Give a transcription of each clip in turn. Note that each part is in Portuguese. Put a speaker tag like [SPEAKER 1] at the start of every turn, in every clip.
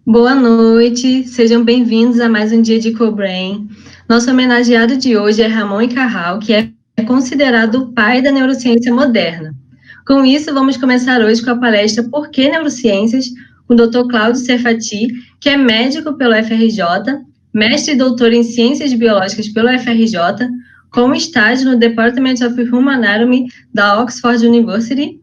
[SPEAKER 1] Boa noite, sejam bem-vindos a mais um dia de Cobrain. Nosso homenageado de hoje é Ramon y Cajal, que é considerado o pai da neurociência moderna. Com isso, vamos começar hoje com a palestra Por que Neurociências, com o Dr. Cláudio Serfati, que é médico pelo FRJ, mestre e doutor em Ciências Biológicas pelo FRJ, com estágio no Department of Human Anatomy da Oxford University,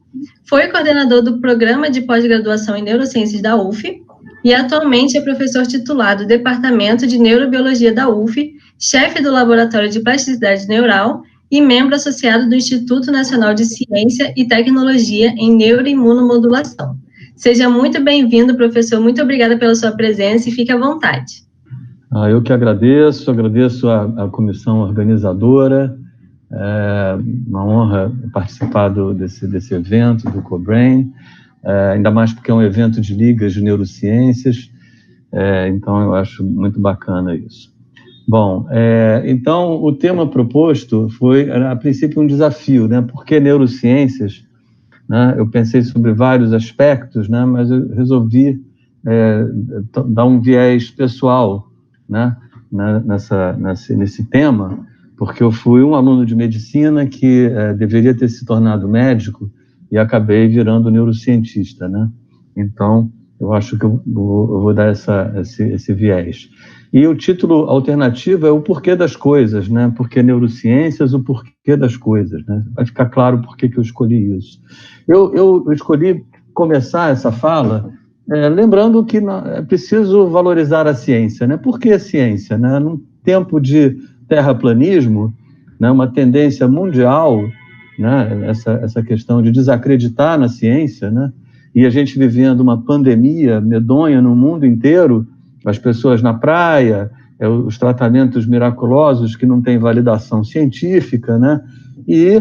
[SPEAKER 1] foi coordenador do Programa de Pós-Graduação em Neurociências da UF, e atualmente é professor titular do Departamento de Neurobiologia da UF, chefe do Laboratório de Plasticidade Neural e membro associado do Instituto Nacional de Ciência e Tecnologia em Neuroimunomodulação. Seja muito bem-vindo, professor. Muito obrigada pela sua presença e fique à vontade.
[SPEAKER 2] Eu que agradeço a comissão organizadora. É uma honra participar desse evento do Cobrain. Ainda mais porque é um evento de ligas de neurociências, então eu acho muito bacana isso. Bom, então o tema proposto foi, a princípio, um desafio, né? Por que neurociências? Né? Eu pensei sobre vários aspectos, né? Mas eu resolvi dar um viés pessoal, né? Nesse tema, porque eu fui um aluno de medicina que deveria ter se tornado médico, e acabei virando neurocientista, né? Então, eu acho que eu vou dar esse viés. E o título alternativo é o porquê das coisas, né? Porque neurociências, o porquê das coisas, né? Vai ficar claro por que eu escolhi isso. Eu escolhi começar essa fala lembrando que é preciso valorizar a ciência, né? Por que a ciência, né? Num tempo de terraplanismo, né? Uma tendência mundial, né, essa questão de desacreditar na ciência, né, e a gente vivendo uma pandemia medonha no mundo inteiro, as pessoas na praia, os tratamentos miraculosos que não têm validação científica, né, e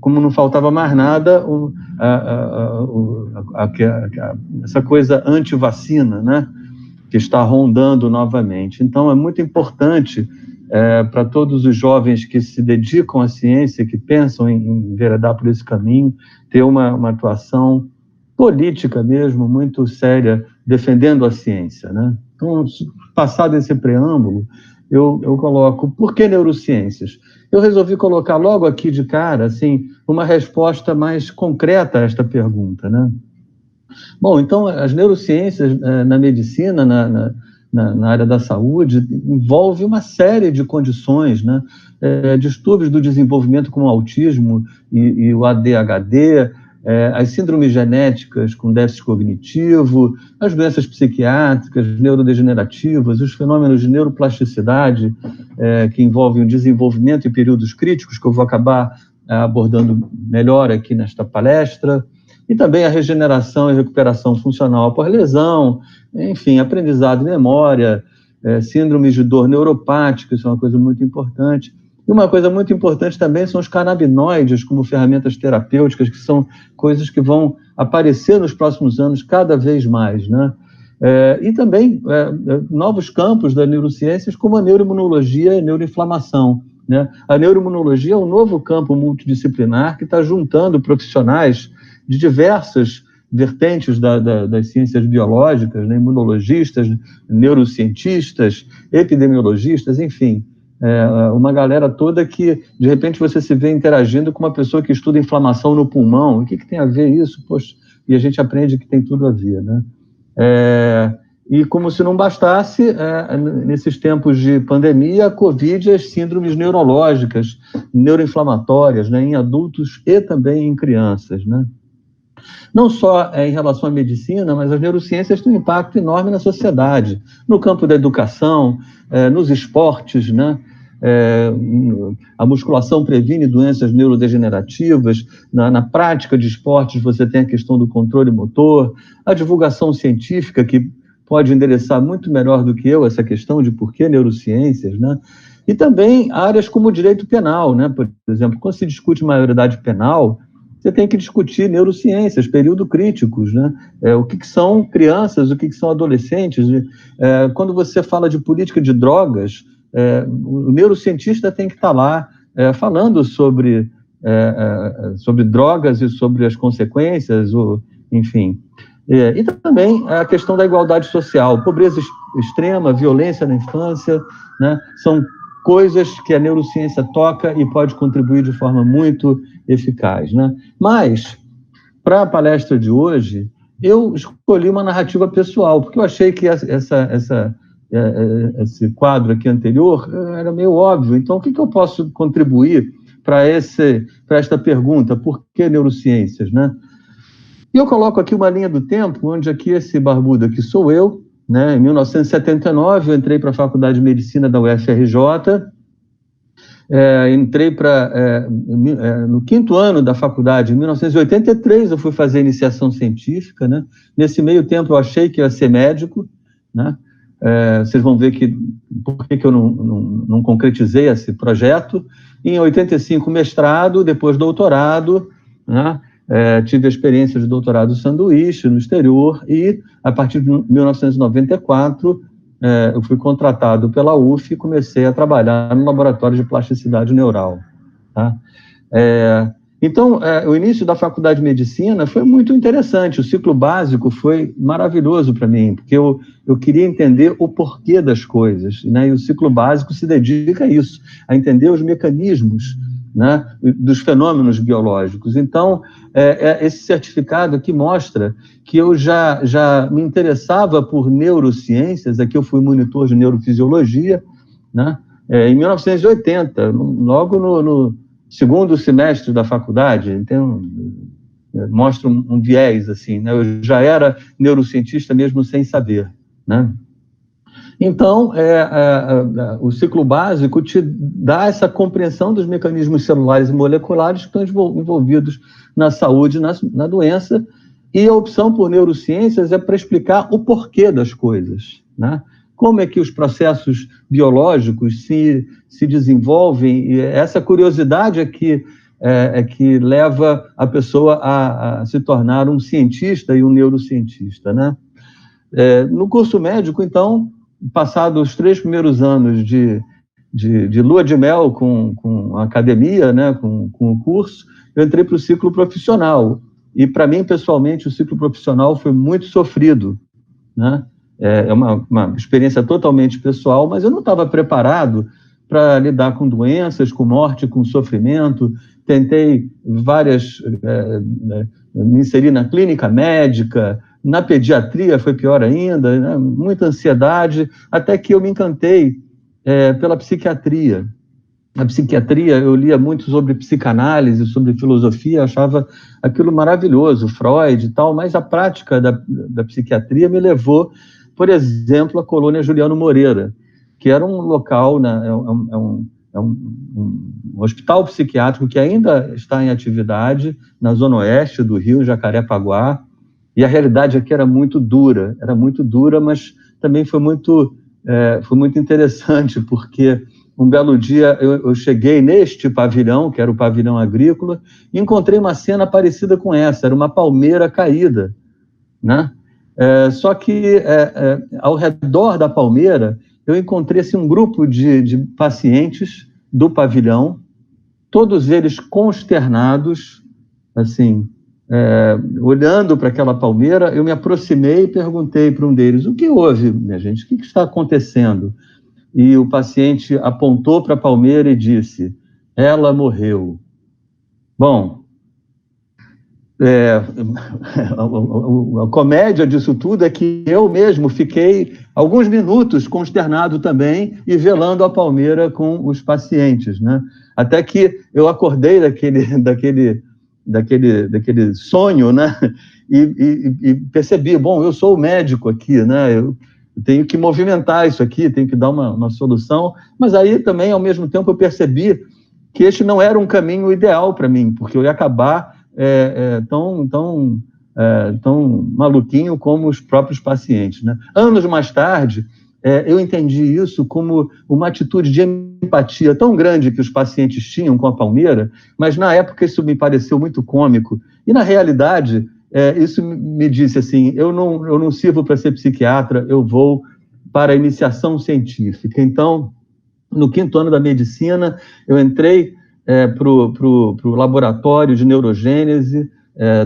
[SPEAKER 2] como não faltava mais nada, essa coisa anti-vacina, né, que está rondando novamente. Então, é muito importante para todos os jovens que se dedicam à ciência, que pensam em enveredar por esse caminho, ter uma atuação política mesmo, muito séria, defendendo a ciência, né? Então, passado esse preâmbulo, eu coloco, por que neurociências? Eu resolvi colocar logo aqui de cara, assim, uma resposta mais concreta a esta pergunta, né? Bom, então, as neurociências na medicina, na área da saúde, envolve uma série de condições, né? Distúrbios do desenvolvimento como o autismo e o ADHD, as síndromes genéticas com déficit cognitivo, as doenças psiquiátricas, neurodegenerativas, os fenômenos de neuroplasticidade, que envolvem o desenvolvimento em períodos críticos, que eu vou acabar abordando melhor aqui nesta palestra, e também a regeneração e recuperação funcional após lesão, enfim, aprendizado e memória, síndromes de dor neuropática, isso é uma coisa muito importante. E uma coisa muito importante também são os canabinoides como ferramentas terapêuticas, que são coisas que vão aparecer nos próximos anos cada vez mais, né? E também novos campos das neurociências, como a neuroimunologia e a neuroinflamação, né? A neuroimunologia é um novo campo multidisciplinar que está juntando profissionais de diversas vertentes das ciências biológicas, né? Imunologistas, neurocientistas, epidemiologistas, enfim, uma galera toda que, de repente, você se vê interagindo com uma pessoa que estuda inflamação no pulmão. O que tem a ver isso? Poxa, e a gente aprende que tem tudo a ver, né? E como se não bastasse, nesses tempos de pandemia, a Covid e as síndromes neurológicas, neuroinflamatórias, né, em adultos e também em crianças, né? Não só em relação à medicina, mas as neurociências têm um impacto enorme na sociedade, no campo da educação, nos esportes, né? A musculação previne doenças neurodegenerativas, na prática de esportes você tem a questão do controle motor, a divulgação científica, que pode endereçar muito melhor do que eu essa questão de por que neurociências, né? E também áreas como o direito penal, né? Por exemplo, quando se discute maioridade penal, você tem que discutir neurociências, períodos críticos, né? O que são crianças, o que são adolescentes. Quando você fala de política de drogas, o neurocientista tem que estar lá falando sobre drogas e sobre as consequências, enfim. E também a questão da igualdade social, pobreza extrema, violência na infância, né? São coisas que a neurociência toca e pode contribuir de forma muito eficaz, né? Mas, para a palestra de hoje, eu escolhi uma narrativa pessoal, porque eu achei que esse quadro aqui anterior era meio óbvio. Então, o que eu posso contribuir para esta pergunta? Por que neurociências, né? E eu coloco aqui uma linha do tempo, onde aqui esse barbudo aqui sou eu, né? Em 1979, eu entrei para a Faculdade de Medicina da UFRJ, entrei no 5º ano da faculdade, em 1983, eu fui fazer iniciação científica, né? Nesse meio tempo, eu achei que ia ser médico, né? Vocês vão ver por que eu não concretizei esse projeto. Em 85, mestrado, depois doutorado, né? Tive a experiência de doutorado sanduíche no exterior e, a partir de 1994, eu fui contratado pela UF e comecei a trabalhar no laboratório de plasticidade neural. Tá? Então, o início da faculdade de medicina foi muito interessante. O ciclo básico foi maravilhoso para mim, porque eu queria entender o porquê das coisas, né? E o ciclo básico se dedica a isso, a entender os mecanismos, né, dos fenômenos biológicos. Então, esse certificado aqui mostra que eu já me interessava por neurociências. Aqui eu fui monitor de neurofisiologia, né, em 1980, logo no segundo semestre da faculdade. Então, mostra um viés, assim, né? Eu já era neurocientista mesmo sem saber, né? Então, o ciclo básico te dá essa compreensão dos mecanismos celulares e moleculares que estão envolvidos na saúde, na doença, e a opção por neurociências é para explicar o porquê das coisas, né? Como é que os processos biológicos se desenvolvem, e essa curiosidade é que leva a pessoa a se tornar um cientista e um neurocientista, né? No curso médico, então, passados os 3 primeiros anos de lua de mel com a academia, né, com o curso, eu entrei para o ciclo profissional. E, para mim, pessoalmente, o ciclo profissional foi muito sofrido, né? É uma experiência totalmente pessoal, mas eu não estava preparado para lidar com doenças, com morte, com sofrimento. Tentei me inserir na clínica médica, na pediatria foi pior ainda, né? Muita ansiedade, até que eu me encantei pela psiquiatria. A psiquiatria, eu lia muito sobre psicanálise, sobre filosofia, achava aquilo maravilhoso, Freud e tal, mas a prática da psiquiatria me levou, por exemplo, à colônia Juliano Moreira, que era um local, né, um hospital psiquiátrico que ainda está em atividade na zona oeste do Rio, Jacarepaguá, e a realidade aqui era muito dura, mas também foi muito interessante, porque um belo dia eu cheguei neste pavilhão, que era o pavilhão agrícola, e encontrei uma cena parecida com essa, era uma palmeira caída, né? Só que ao redor da palmeira eu encontrei assim, um grupo de pacientes do pavilhão, todos eles consternados, assim, olhando para aquela palmeira. Eu me aproximei e perguntei para um deles: o que houve, minha gente? O que está acontecendo? E o paciente apontou para a palmeira e disse: ela morreu. Bom, a comédia disso tudo é que eu mesmo fiquei alguns minutos consternado também e velando a palmeira com os pacientes, né? Até que eu acordei daquele sonho, né? E percebi, bom, eu sou o médico aqui, né? Eu tenho que movimentar isso aqui, tenho que dar uma solução, mas aí também, ao mesmo tempo, eu percebi que este não era um caminho ideal para mim, porque eu ia acabar tão maluquinho como os próprios pacientes, né? Anos mais tarde, eu entendi isso como uma atitude de empatia tão grande que os pacientes tinham com a palmeira, mas na época isso me pareceu muito cômico, e na realidade isso me disse assim: eu não sirvo para ser psiquiatra, eu vou para a iniciação científica. Então, no 5º ano da medicina, eu entrei para o laboratório de neurogênese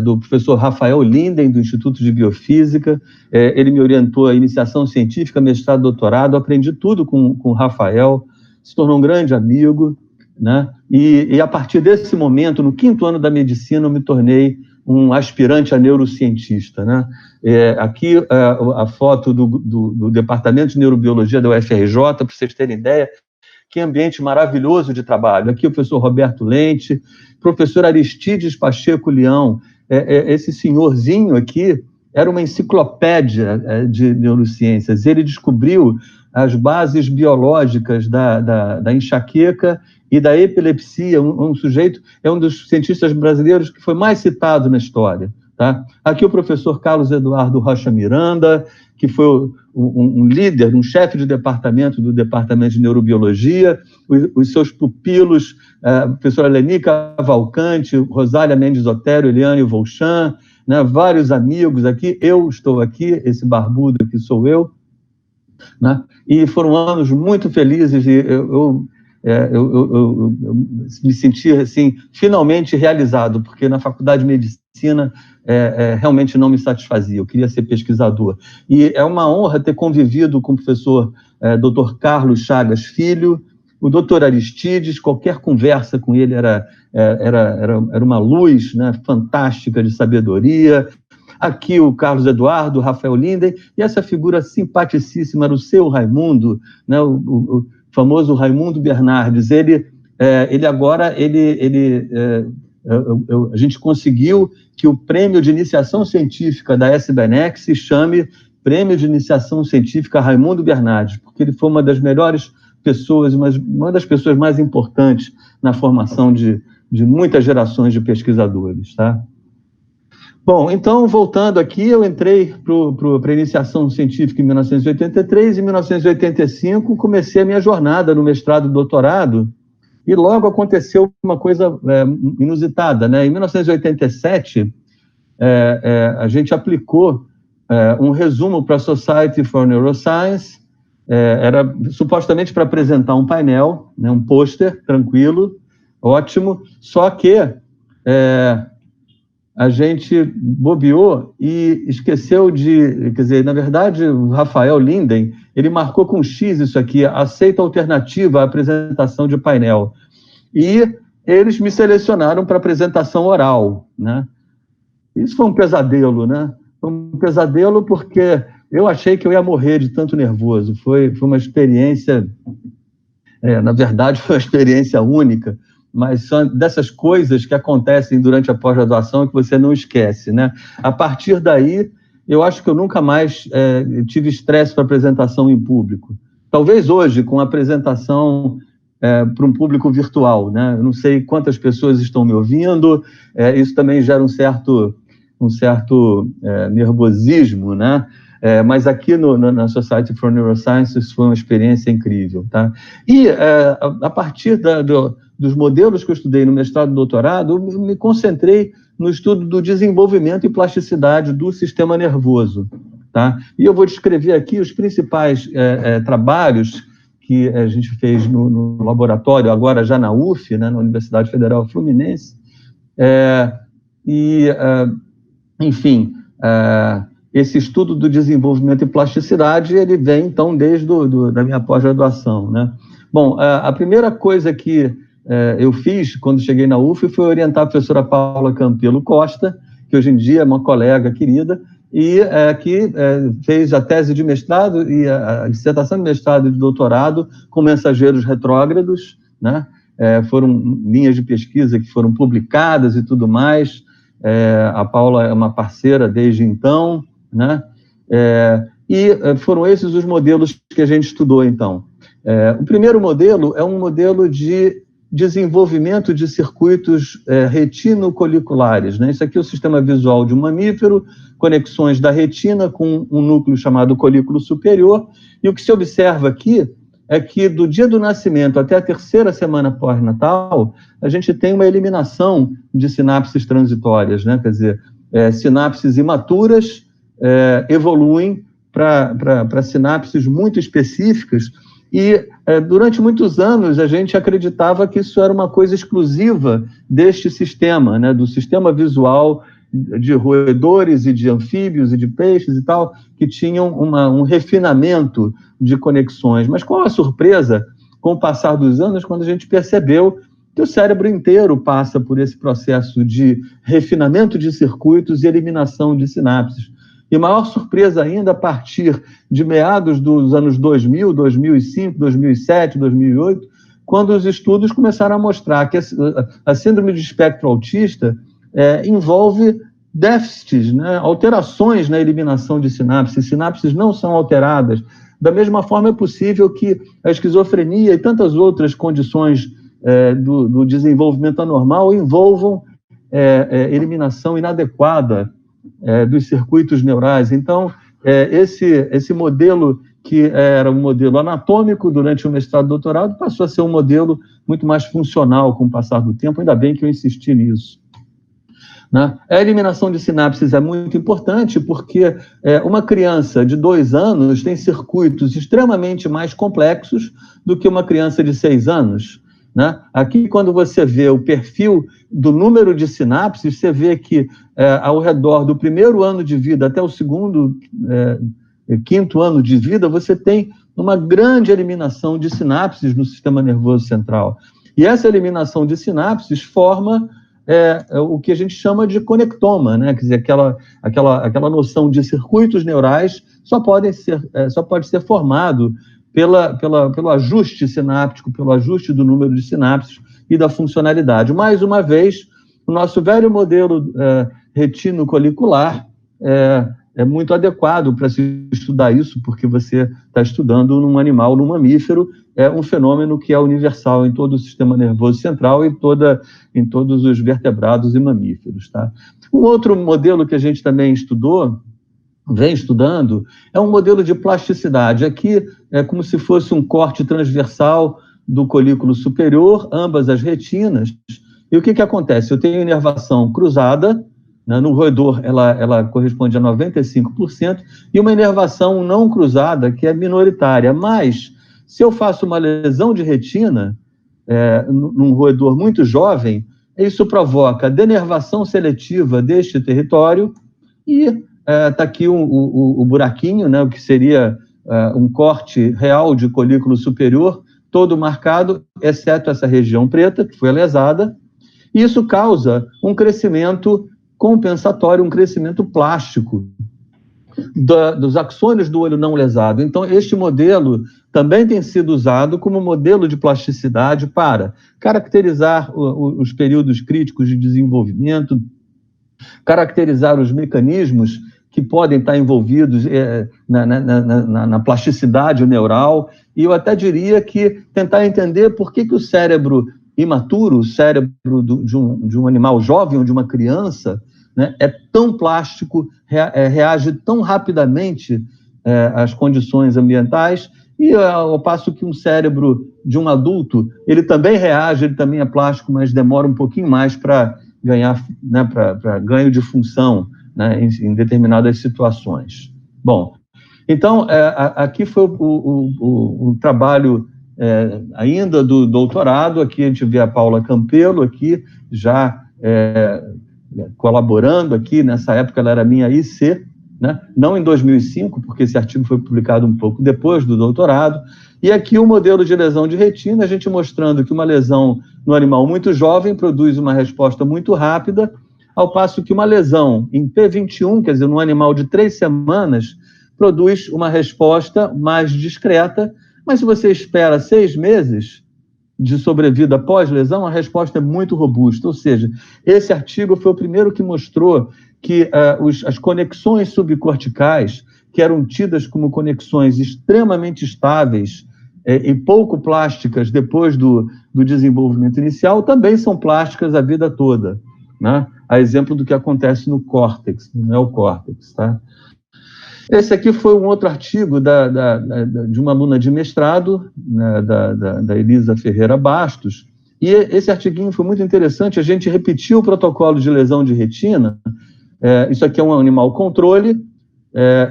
[SPEAKER 2] do professor Rafael Linden, do Instituto de Biofísica. Ele me orientou a iniciação científica, mestrado, doutorado. Aprendi tudo com o Rafael, se tornou um grande amigo, né? E a partir desse momento, no 5º ano da medicina, eu me tornei um aspirante a neurocientista, né? Aqui a foto do Departamento de Neurobiologia da UFRJ, para vocês terem ideia, que ambiente maravilhoso de trabalho. Aqui o professor Roberto Lente, professor Aristides Pacheco Leão, esse senhorzinho aqui era uma enciclopédia de neurociências. Ele descobriu as bases biológicas da enxaqueca e da epilepsia. Um sujeito, é um dos cientistas brasileiros que foi mais citado na história. Tá? Aqui o professor Carlos Eduardo Rocha Miranda, que foi um líder, um chefe de departamento do Departamento de Neurobiologia, os seus pupilos, a professora Leni Cavalcante, Rosália Mendes Otero, Eliane Volchan, né, vários amigos aqui, eu estou aqui, esse barbudo aqui sou eu, né, e foram anos muito felizes, e eu me senti, assim, finalmente realizado, porque na Faculdade de Medicina realmente não me satisfazia, eu queria ser pesquisador. E é uma honra ter convivido com o professor Dr. Carlos Chagas Filho, o Dr. Aristides. Qualquer conversa com ele era uma luz, né, fantástica de sabedoria. Aqui o Carlos Eduardo, o Rafael Linden, e essa figura simpaticíssima era o seu Raimundo, né, o famoso Raimundo Bernardes. A gente conseguiu que o prêmio de iniciação científica da SBNEC se chame Prêmio de Iniciação Científica Raimundo Bernardes, porque ele foi uma das melhores pessoas, uma das pessoas mais importantes na formação de muitas gerações de pesquisadores, tá? Bom, então, voltando aqui, eu entrei para a iniciação científica em 1983, em 1985 comecei a minha jornada no mestrado e doutorado, e logo aconteceu uma coisa inusitada, né? Em 1987, a gente aplicou um resumo para a Society for Neuroscience, era supostamente para apresentar um painel, né, um pôster tranquilo, ótimo, só que a gente bobeou e esqueceu quer dizer, na verdade, o Rafael Linden, ele marcou com X isso aqui, aceita alternativa à apresentação de painel. E eles me selecionaram para apresentação oral, né? Isso foi um pesadelo, né? Foi um pesadelo porque eu achei que eu ia morrer de tanto nervoso. Foi uma experiência, na verdade, foi uma experiência única, mas são dessas coisas que acontecem durante a pós-graduação que você não esquece, né? A partir daí, eu acho que eu nunca mais tive estresse para apresentação em público. Talvez hoje, com a apresentação para um público virtual, né? Eu não sei quantas pessoas estão me ouvindo, isso também gera um certo nervosismo, né? Mas aqui na Society for Neurosciences foi uma experiência incrível, tá? E a partir dos modelos que eu estudei no mestrado e doutorado, eu me concentrei no estudo do desenvolvimento e plasticidade do sistema nervoso, tá? E eu vou descrever aqui os principais trabalhos que a gente fez no laboratório, agora já na UF, né, na Universidade Federal Fluminense. Enfim, esse estudo do desenvolvimento e plasticidade, ele vem, então, desde da minha pós-graduação, né? Bom, a primeira coisa que eu fiz quando cheguei na UF foi orientar a professora Paula Campelo Costa, que hoje em dia é uma colega querida, e que fez a tese de mestrado e a dissertação de mestrado e de doutorado com mensageiros retrógrados, né? Foram linhas de pesquisa que foram publicadas e tudo mais. A Paula é uma parceira desde então, né? E foram esses os modelos que a gente estudou, então. O primeiro modelo é um modelo de desenvolvimento de circuitos retinocoliculares, né? Isso aqui é o sistema visual de um mamífero, conexões da retina com um núcleo chamado colículo superior, e o que se observa aqui é que do dia do nascimento até a 3ª semana pós-natal, a gente tem uma eliminação de sinapses transitórias, né? Quer dizer, sinapses imaturas evoluem para sinapses muito específicas, e durante muitos anos a gente acreditava que isso era uma coisa exclusiva deste sistema, né? Do sistema visual de roedores e de anfíbios e de peixes e tal, que tinham um refinamento de conexões. Mas qual a surpresa, com o passar dos anos, quando a gente percebeu que o cérebro inteiro passa por esse processo de refinamento de circuitos e eliminação de sinapses. E maior surpresa ainda, a partir de meados dos anos 2000, 2005, 2007, 2008, quando os estudos começaram a mostrar que a síndrome de espectro autista envolve déficits, né, alterações na eliminação de sinapses não são alteradas. Da mesma forma, é possível que a esquizofrenia e tantas outras condições do desenvolvimento anormal envolvam eliminação inadequada dos circuitos neurais. Então, esse modelo, que era um modelo anatômico durante o mestrado e doutorado, passou a ser um modelo muito mais funcional com o passar do tempo, ainda bem que eu insisti nisso. Né? A eliminação de sinapses é muito importante porque uma criança de 2 anos tem circuitos extremamente mais complexos do que uma criança de 6 anos. Né? Aqui, quando você vê o perfil do número de sinapses, você vê que ao redor do primeiro ano de vida até o segundo, 5º ano de vida, você tem uma grande eliminação de sinapses no sistema nervoso central. E essa eliminação de sinapses forma o que a gente chama de conectoma, né? Quer dizer, aquela noção de circuitos neurais só pode ser formado pelo ajuste sináptico, pelo ajuste do número de sinapses e da funcionalidade. Mais uma vez, o nosso velho modelo retino-colicular é muito adequado para se estudar isso, porque você está estudando num animal, num mamífero, um fenômeno que é universal em todo o sistema nervoso central e em todos os vertebrados e mamíferos. Tá? Um outro modelo que a gente também vem estudando, é um modelo de plasticidade. Aqui é como se fosse um corte transversal do colículo superior, ambas as retinas. E o que acontece? Eu tenho inervação cruzada, né, no roedor ela corresponde a 95%, e uma inervação não cruzada, que é minoritária. Mas, se eu faço uma lesão de retina, num roedor muito jovem, isso provoca denervação seletiva deste território e está aqui o buraquinho, né, o que seria um corte real de colículo superior, todo marcado, exceto essa região preta, que foi lesada. E isso causa um crescimento compensatório, um crescimento plástico dos axônios do olho não lesado. Então, este modelo também tem sido usado como modelo de plasticidade para caracterizar os períodos críticos de desenvolvimento, caracterizar os mecanismos que podem estar envolvidos na plasticidade neural, e eu até diria que tentar entender por que o cérebro imaturo, o cérebro de um animal jovem ou de uma criança, né, é tão plástico, reage tão rapidamente às condições ambientais, e ao passo que um cérebro de um adulto, ele também reage, ele também é plástico, mas demora um pouquinho mais para ganhar, né, para ganho de função, né, em determinadas situações. Bom, então, aqui foi o trabalho ainda do doutorado. Aqui a gente vê a Paula Campelo, aqui já colaborando aqui. Nessa época ela era minha IC, né, não em 2005, porque esse artigo foi publicado um pouco depois do doutorado. E aqui o modelo de lesão de retina, a gente mostrando que uma lesão no animal muito jovem produz uma resposta muito rápida, ao passo que uma lesão em P21, quer dizer, num animal de 3 semanas, produz uma resposta mais discreta, mas se você espera 6 meses de sobrevida pós-lesão, a resposta é muito robusta. Ou seja, esse artigo foi o primeiro que mostrou que as conexões subcorticais, que eram tidas como conexões extremamente estáveis e pouco plásticas depois do desenvolvimento inicial, também são plásticas a vida toda, né? A exemplo do que acontece no córtex, no neocórtex, tá? Esse aqui foi um outro artigo de uma aluna de mestrado, né, da Elisa Ferreira Bastos, e esse artiguinho foi muito interessante. A gente repetiu o protocolo de lesão de retina. Isso aqui é um animal controle,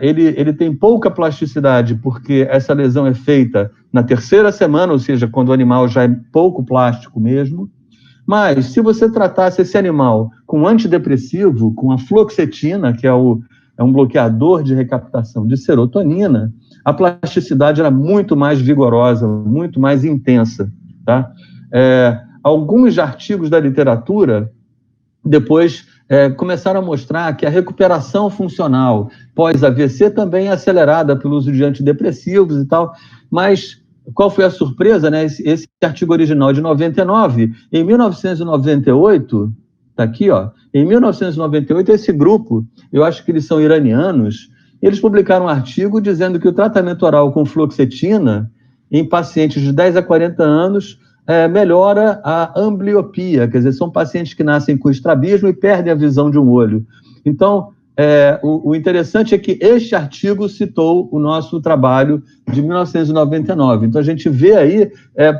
[SPEAKER 2] ele tem pouca plasticidade, porque essa lesão é feita na 3ª semana, ou seja, quando o animal já é pouco plástico mesmo. Mas, se você tratasse esse animal com antidepressivo, com a fluoxetina, que é um bloqueador de recaptação de serotonina, a plasticidade era muito mais vigorosa, muito mais intensa, tá? Alguns artigos da literatura depois começaram a mostrar que a recuperação funcional pós-AVC também é acelerada pelo uso de antidepressivos e tal, mas qual foi a surpresa, né? Esse artigo original de 99, em 1998, está aqui, ó, em 1998, esse grupo, eu acho que eles são iranianos, eles publicaram um artigo dizendo que o tratamento oral com fluoxetina em pacientes de 10 a 40 anos melhora a ambliopia, quer dizer, são pacientes que nascem com estrabismo e perdem a visão de um olho. Então, o interessante é que este artigo citou o nosso trabalho de 1999. Então, a gente vê aí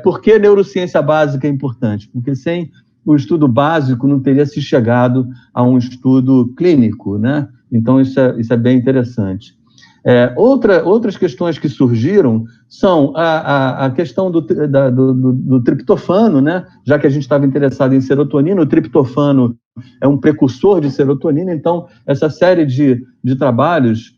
[SPEAKER 2] por que neurociência básica é importante, porque sem o estudo básico não teria se chegado a um estudo clínico, né? Então, isso é bem interessante. Outras questões que surgiram são a questão do triptofano, né? Já que a gente estava interessado em serotonina, o triptofano é um precursor de serotonina, então essa série de trabalhos,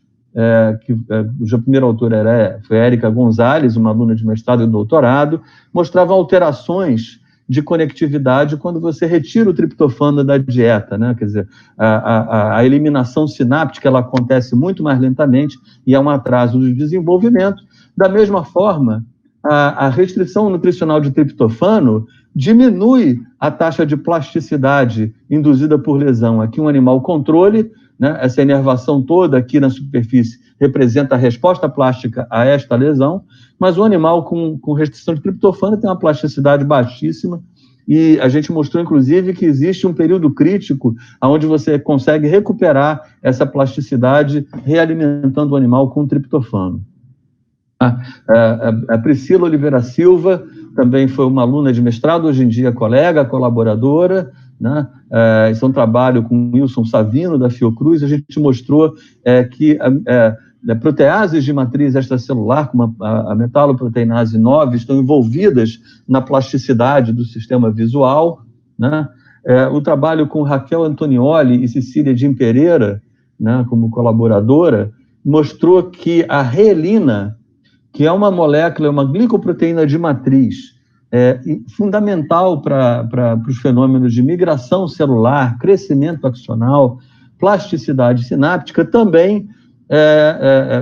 [SPEAKER 2] cuja primeira autora foi Érica Gonzalez, uma aluna de mestrado e doutorado, mostrava alterações de conectividade quando você retira o triptofano da dieta, né? Quer dizer, a eliminação sináptica ela acontece muito mais lentamente e é um atraso do desenvolvimento. Da mesma forma, a restrição nutricional de triptofano diminui a taxa de plasticidade induzida por lesão. Aqui um animal controle, né? Essa inervação toda aqui na superfície representa a resposta plástica a esta lesão, mas o animal com restrição de triptofano tem uma plasticidade baixíssima e a gente mostrou, inclusive, que existe um período crítico onde você consegue recuperar essa plasticidade realimentando o animal com triptofano. A Priscila Oliveira Silva também foi uma aluna de mestrado, hoje em dia colega, colaboradora, né? Isso é um trabalho com Wilson Savino, da Fiocruz. A gente mostrou que proteases de matriz extracelular, como a metaloproteinase 9, estão envolvidas na plasticidade do sistema visual, né? O trabalho com Raquel Antonioli e Cecília Jim Pereira, né, como colaboradora, mostrou que a reelina, que é uma molécula, uma glicoproteína de matriz, fundamental para os fenômenos de migração celular, crescimento axonal, plasticidade sináptica, também,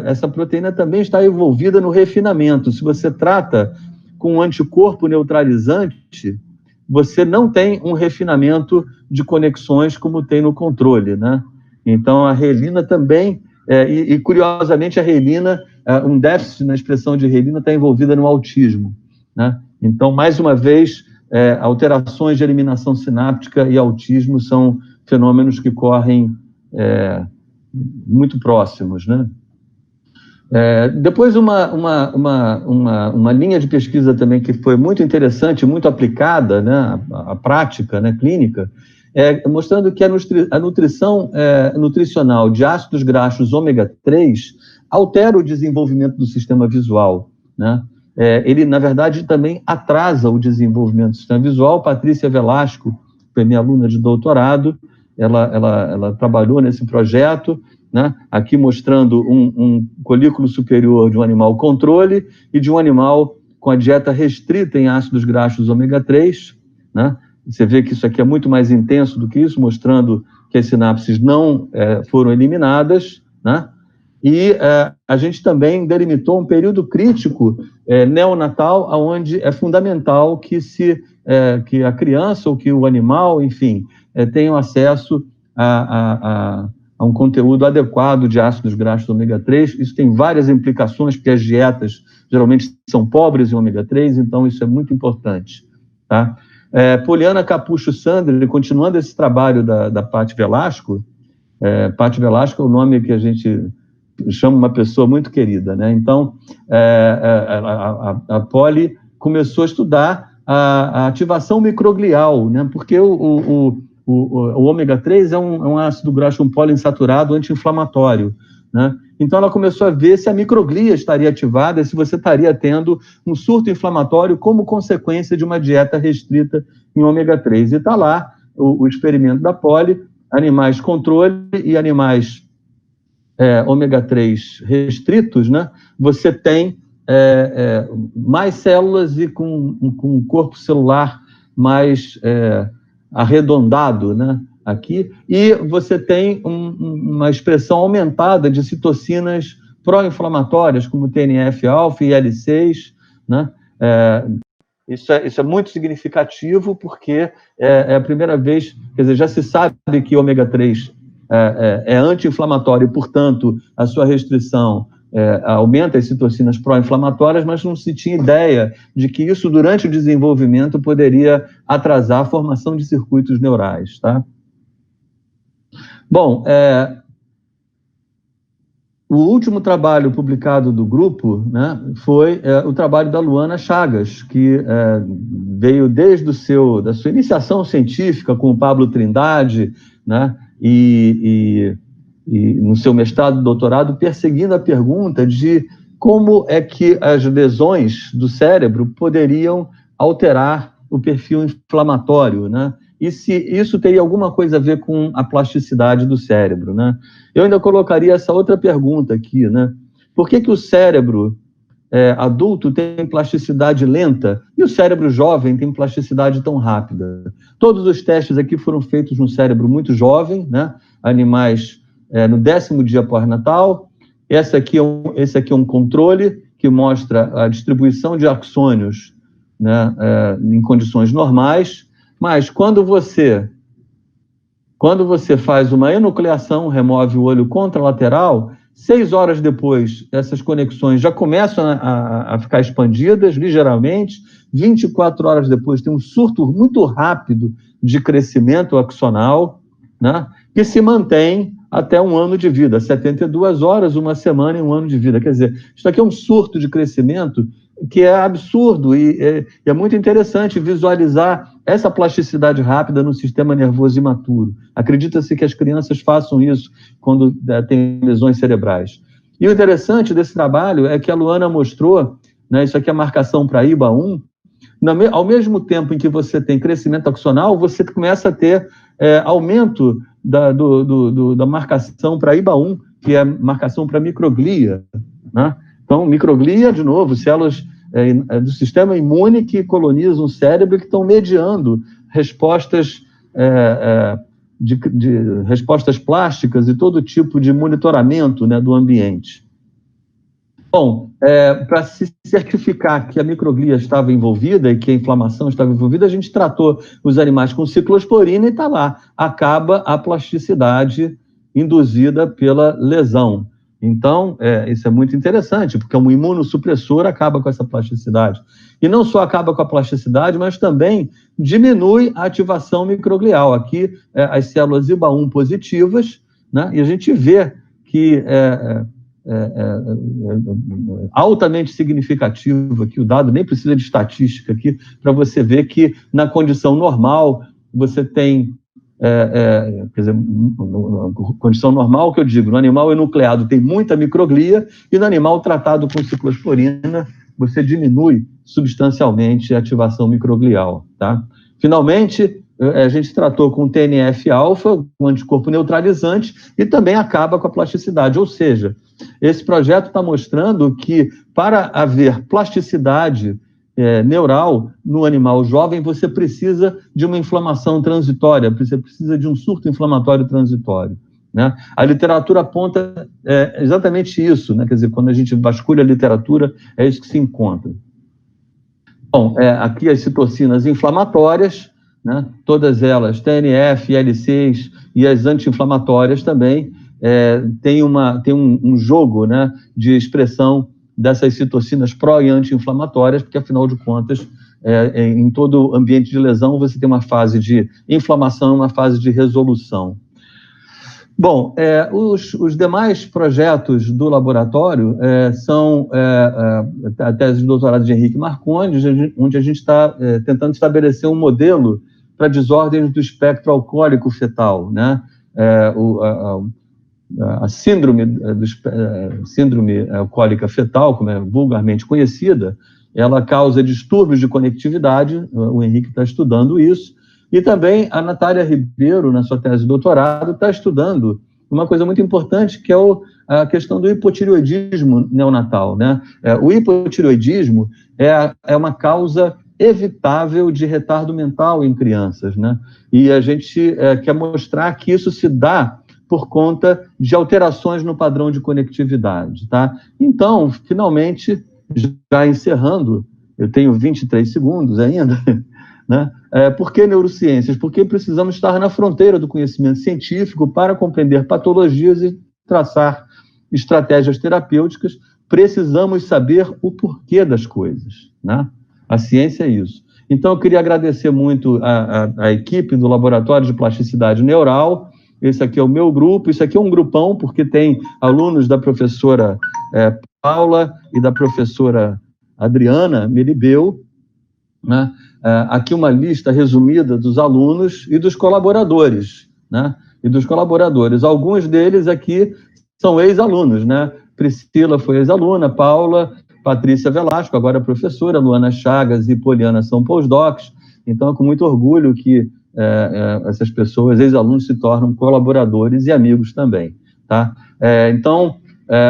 [SPEAKER 2] essa proteína também está envolvida no refinamento. Se você trata com um anticorpo neutralizante, você não tem um refinamento de conexões como tem no controle, né? Então, a reelina também, e curiosamente, a reelina, um déficit na expressão de reelina está envolvida no autismo, né? Então, mais uma vez, alterações de eliminação sináptica e autismo são fenômenos que correm muito próximos, né? Depois, uma linha de pesquisa também que foi muito interessante, muito aplicada, né, a prática, né, clínica, mostrando que a nutrição nutricional de ácidos graxos ômega 3 altera o desenvolvimento do sistema visual, né? Ele, na verdade, também atrasa o desenvolvimento do sistema visual. Patrícia Velasco foi minha aluna de doutorado, ela trabalhou nesse projeto, né? Aqui mostrando um colículo superior de um animal controle e de um animal com a dieta restrita em ácidos graxos ômega 3, né? Você vê que isso aqui é muito mais intenso do que isso, mostrando que as sinapses não foram eliminadas, né? E a gente também delimitou um período crítico neonatal, onde é fundamental que a criança ou que o animal, enfim, tenham acesso a um conteúdo adequado de ácidos graxos ômega 3. Isso tem várias implicações, porque as dietas geralmente são pobres em ômega 3, então isso é muito importante, tá? Poliana Capucho Sandri, continuando esse trabalho da Paty Velasco, Paty Velasco é o nome que a gente chama uma pessoa muito querida, né? Então, a Poli começou a estudar a ativação microglial, né? Porque o ômega 3 é um ácido graxo poliinsaturado anti-inflamatório, né? Então, ela começou a ver se a microglia estaria ativada, se você estaria tendo um surto inflamatório como consequência de uma dieta restrita em ômega 3. E está lá o experimento da Polly, animais controle e animais ômega 3 restritos, né? Você tem mais células e com um corpo celular mais arredondado, né? Aqui, e você tem uma expressão aumentada de citocinas pró-inflamatórias, como TNF-alfa e IL-6, né? Isso é muito significativo, porque é a primeira vez, quer dizer, já se sabe que ômega 3 é anti-inflamatório, e, portanto, a sua restrição aumenta as citocinas pró-inflamatórias, mas não se tinha ideia de que isso, durante o desenvolvimento, poderia atrasar a formação de circuitos neurais, tá? Bom, o último trabalho publicado do grupo, né, foi o trabalho da Luana Chagas, que veio desde da sua iniciação científica com o Pablo Trindade, né, e no seu mestrado e doutorado, perseguindo a pergunta de como é que as lesões do cérebro poderiam alterar o perfil inflamatório, né? E se isso teria alguma coisa a ver com a plasticidade do cérebro, né? Eu ainda colocaria essa outra pergunta aqui, né? Por que o cérebro adulto tem plasticidade lenta e o cérebro jovem tem plasticidade tão rápida? Todos os testes aqui foram feitos no cérebro muito jovem, né? Animais no 10º dia pós-natal. Esse aqui é um controle que mostra a distribuição de axônios, né, em condições normais. Mas quando você faz uma enucleação, remove o olho contralateral, 6 horas depois, essas conexões já começam a ficar expandidas ligeiramente. 24 horas depois, tem um surto muito rápido de crescimento axonal, né, que se mantém até 1 ano de vida, 72 horas, 1 semana e 1 ano de vida. Quer dizer, isso aqui é um surto de crescimento que é absurdo e é muito interessante visualizar essa plasticidade rápida no sistema nervoso imaturo. Acredita-se que as crianças façam isso quando têm lesões cerebrais. E o interessante desse trabalho é que a Luana mostrou, né, isso aqui é a marcação para IBA1, ao mesmo tempo em que você tem crescimento axonal, você começa a ter aumento da marcação para IBA1, que é marcação para microglia, né? Então, microglia, de novo, células do sistema imune que colonizam o cérebro e que estão mediando respostas respostas plásticas e todo tipo de monitoramento, né, do ambiente. Bom, para se certificar que a microglia estava envolvida e que a inflamação estava envolvida, a gente tratou os animais com ciclosporina e está lá, acaba a plasticidade induzida pela lesão. Então, isso é muito interessante, porque um imunossupressor acaba com essa plasticidade. E não só acaba com a plasticidade, mas também diminui a ativação microglial. Aqui, as células IBA1 positivas, né, e a gente vê que altamente significativo aqui, o dado nem precisa de estatística aqui, para você ver que na condição normal, você tem... quer dizer, condição normal que eu digo, no animal enucleado tem muita microglia e no animal tratado com ciclosporina você diminui substancialmente a ativação microglial, tá? Finalmente, a gente tratou com TNF-alfa, um anticorpo neutralizante, e também acaba com a plasticidade, ou seja, esse projeto está mostrando que para haver plasticidade neural no animal jovem, você precisa de uma inflamação transitória, você precisa de um surto inflamatório transitório, né? A literatura aponta exatamente isso, né? Quer dizer, quando a gente vasculha a literatura, é isso que se encontra. Bom, aqui as citocinas inflamatórias, né? Todas elas, TNF, IL-6 e as anti-inflamatórias também, tem um jogo, né, de expressão dessas citocinas pró e anti-inflamatórias, porque, afinal de contas, em todo ambiente de lesão, você tem uma fase de inflamação e uma fase de resolução. Bom, os demais projetos do laboratório são a tese de doutorado de Henrique Marconi, onde a gente está tentando estabelecer um modelo para desordens do espectro alcoólico fetal, né? a síndrome alcoólica fetal, como é vulgarmente conhecida, ela causa distúrbios de conectividade, o Henrique está estudando isso, e também a Natália Ribeiro, na sua tese de doutorado, está estudando uma coisa muito importante, que é a questão do hipotireoidismo neonatal, né? O hipotireoidismo é uma causa evitável de retardo mental em crianças, né? E a gente quer mostrar que isso se dá por conta de alterações no padrão de conectividade, tá? Então, finalmente, já encerrando, eu tenho 23 segundos ainda, né? Por que neurociências? Porque precisamos estar na fronteira do conhecimento científico para compreender patologias e traçar estratégias terapêuticas. Precisamos saber o porquê das coisas, né? A ciência é isso. Então, eu queria agradecer muito a equipe do Laboratório de Plasticidade Neural. Esse aqui é o meu grupo, isso aqui é um grupão, porque tem alunos da professora Paula e da professora Adriana Meribel, né? Aqui uma lista resumida dos alunos e dos colaboradores, né? Alguns deles aqui são ex-alunos, né? Priscila foi ex-aluna, Paula, Patrícia Velasco, agora professora, Luana Chagas e Poliana são pós-docs. Então, é com muito orgulho que essas pessoas, ex-alunos, se tornam colaboradores e amigos também, tá? Então,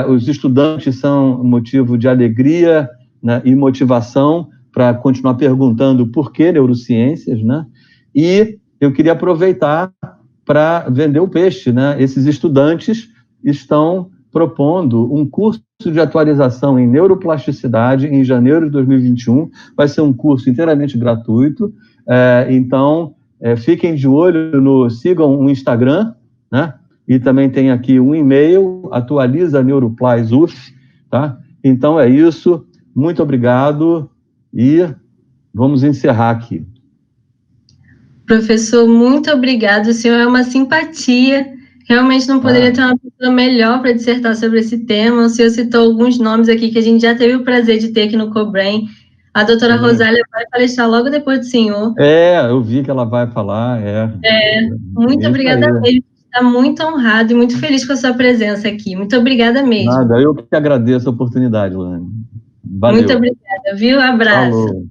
[SPEAKER 2] os estudantes são motivo de alegria, né, e motivação para continuar perguntando por que neurociências, né? E eu queria aproveitar para vender o peixe, né? Esses estudantes estão propondo um curso de atualização em neuroplasticidade em janeiro de 2021, vai ser um curso inteiramente gratuito, então fiquem de olho, sigam o Instagram, né? E também tem aqui um e-mail, atualiza-neuroplasuf, tá? Então é isso, muito obrigado e vamos encerrar aqui.
[SPEAKER 1] Professor, muito obrigado, o senhor é uma simpatia. Realmente não poderia ter uma pessoa melhor para dissertar sobre esse tema. O senhor citou alguns nomes aqui que a gente já teve o prazer de ter aqui no CoBrain. A doutora Rosália vai palestrar logo depois do senhor.
[SPEAKER 2] Eu vi que ela vai falar.
[SPEAKER 1] Muito obrigada mesmo. Está muito honrado e muito feliz com a sua presença aqui. Muito obrigada mesmo.
[SPEAKER 2] Nada, eu que agradeço a oportunidade, Lane. Valeu.
[SPEAKER 1] Muito obrigada, viu? Abraço.
[SPEAKER 2] Falou.